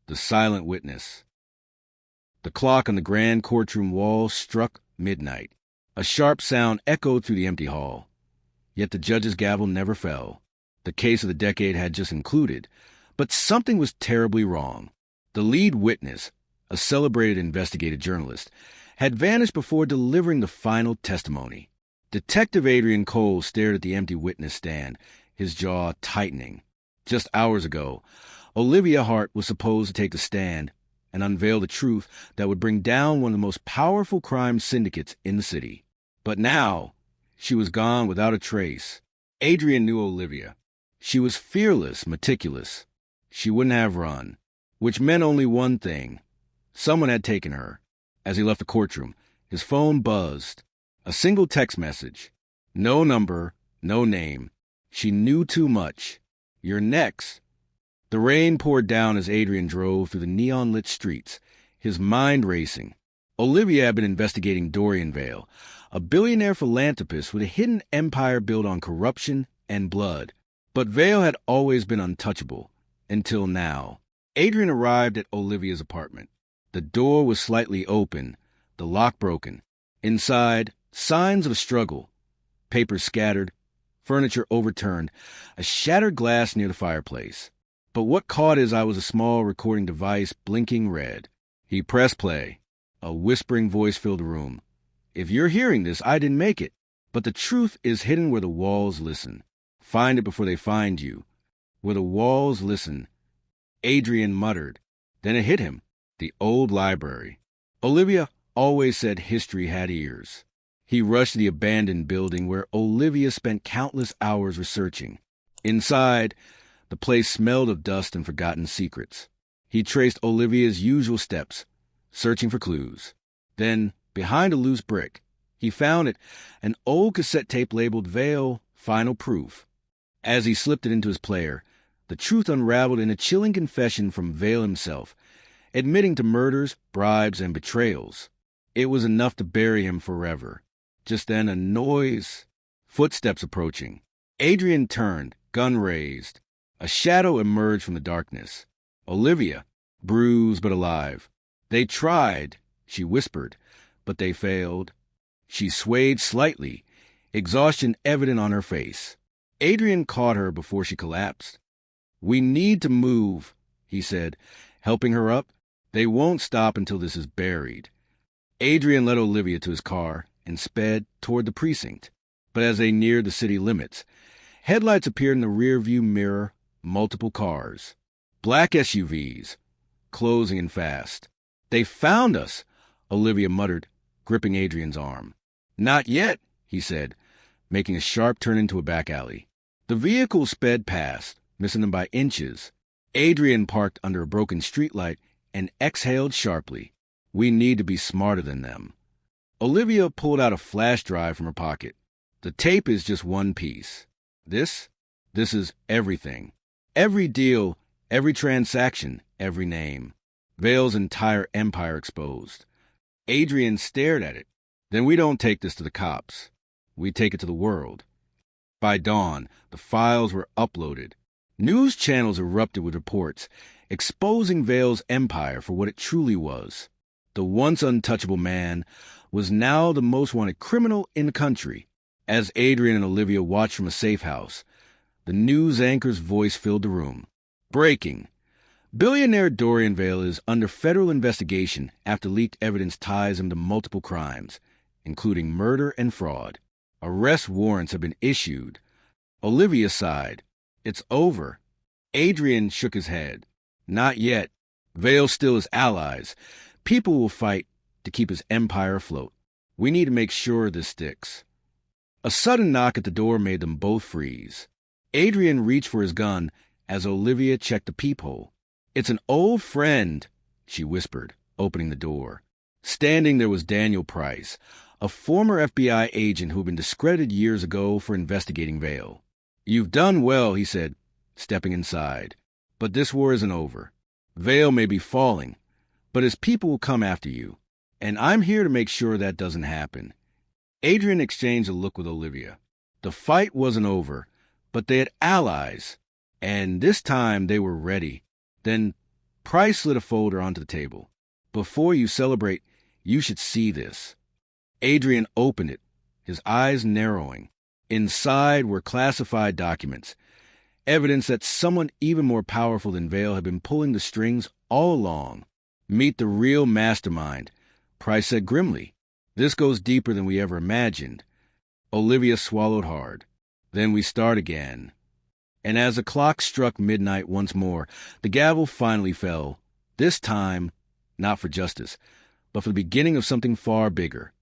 The silent witness. The clock on the grand courtroom wall struck midnight. A sharp sound echoed through the empty hall. Yet the judge's gavel never fell. The case of the decade had just concluded, but something was terribly wrong. The lead witness, a celebrated investigative journalist, had vanished before delivering the final testimony. Detective Adrian Cole stared at the empty witness stand, his jaw tightening. Just hours ago, Olivia Hart was supposed to take the stand and unveil the truth that would bring down one of the most powerful crime syndicates in the city. But now, she was gone without a trace. Adrian knew Olivia. She was fearless, meticulous. She wouldn't have run, which meant only one thing. Someone had taken her. As he left the courtroom, his phone buzzed. A single text message. No number, no name. She knew too much. You're next. The rain poured down as Adrian drove through the neon-lit streets, his mind racing. Olivia had been investigating Dorian Vale, a billionaire philanthropist with a hidden empire built on corruption and blood. But Vale had always been untouchable, until now. Adrian arrived at Olivia's apartment. The door was slightly open, the lock broken. Inside, signs of a struggle. Papers scattered, furniture overturned, a shattered glass near the fireplace. But what caught his eye was a small recording device blinking red. He pressed play. A whispering voice filled the room. If you're hearing this, I didn't make it. But the truth is hidden where the walls listen. Find it before they find you. Where the walls listen. Adrian muttered. Then it hit him. The old library. Olivia always said history had ears. He rushed to the abandoned building where Olivia spent countless hours researching. Inside, the place smelled of dust and forgotten secrets. He traced Olivia's usual steps, searching for clues. Then, behind a loose brick, he found it, an old cassette tape labeled Vale Final Proof. As he slipped it into his player, the truth unraveled in a chilling confession from Vale himself, admitting to murders, bribes, and betrayals. It was enough to bury him forever. Just then, a noise. Footsteps approaching. Adrian turned, gun raised. A shadow emerged from the darkness. Olivia, bruised but alive. They tried, she whispered, but they failed. She swayed slightly, exhaustion evident on her face. Adrian caught her before she collapsed. We need to move, he said, helping her up. They won't stop until this is buried. Adrian led Olivia to his car and sped toward the precinct. But as they neared the city limits, headlights appeared in the rearview mirror, multiple cars. Black SUVs, closing in fast. They found us, Olivia muttered, gripping Adrian's arm. Not yet, he said, making a sharp turn into a back alley. The vehicle sped past, missing them by inches. Adrian parked under a broken streetlight and exhaled sharply. We need to be smarter than them. Olivia pulled out a flash drive from her pocket. The tape is just one piece. This is everything. Every deal, every transaction, every name. Vale's entire empire exposed. Adrian stared at it. Then we don't take this to the cops. We take it to the world. By dawn, the files were uploaded. News channels erupted with reports, exposing Vale's empire for what it truly was. The once untouchable man was now the most wanted criminal in the country. As Adrian and Olivia watched from a safe house, the news anchor's voice filled the room. Breaking. Billionaire Dorian Vale is under federal investigation after leaked evidence ties him to multiple crimes, including murder and fraud. Arrest warrants have been issued. Olivia sighed. It's over. Adrian shook his head. Not yet. Vale still is allies. People will fight to keep his empire afloat. We need to make sure this sticks. A sudden knock at the door made them both freeze. Adrian reached for his gun as Olivia checked the peephole. It's an old friend, she whispered, opening the door. Standing there was Daniel Price, a former FBI agent who had been discredited years ago for investigating Vale. You've done well, he said, stepping inside. But this war isn't over. Vale may be falling, but his people will come after you. And I'm here to make sure that doesn't happen. Adrian exchanged a look with Olivia. The fight wasn't over, but they had allies, and this time they were ready. Then Price slid a folder onto the table. Before you celebrate, you should see this. Adrian opened it, his eyes narrowing. Inside were classified documents, evidence that someone even more powerful than Vale had been pulling the strings all along. Meet the real mastermind, Price said grimly. This goes deeper than we ever imagined. Olivia swallowed hard. Then we start again. And as the clock struck midnight once more, the gavel finally fell. This time, not for justice, but for the beginning of something far bigger.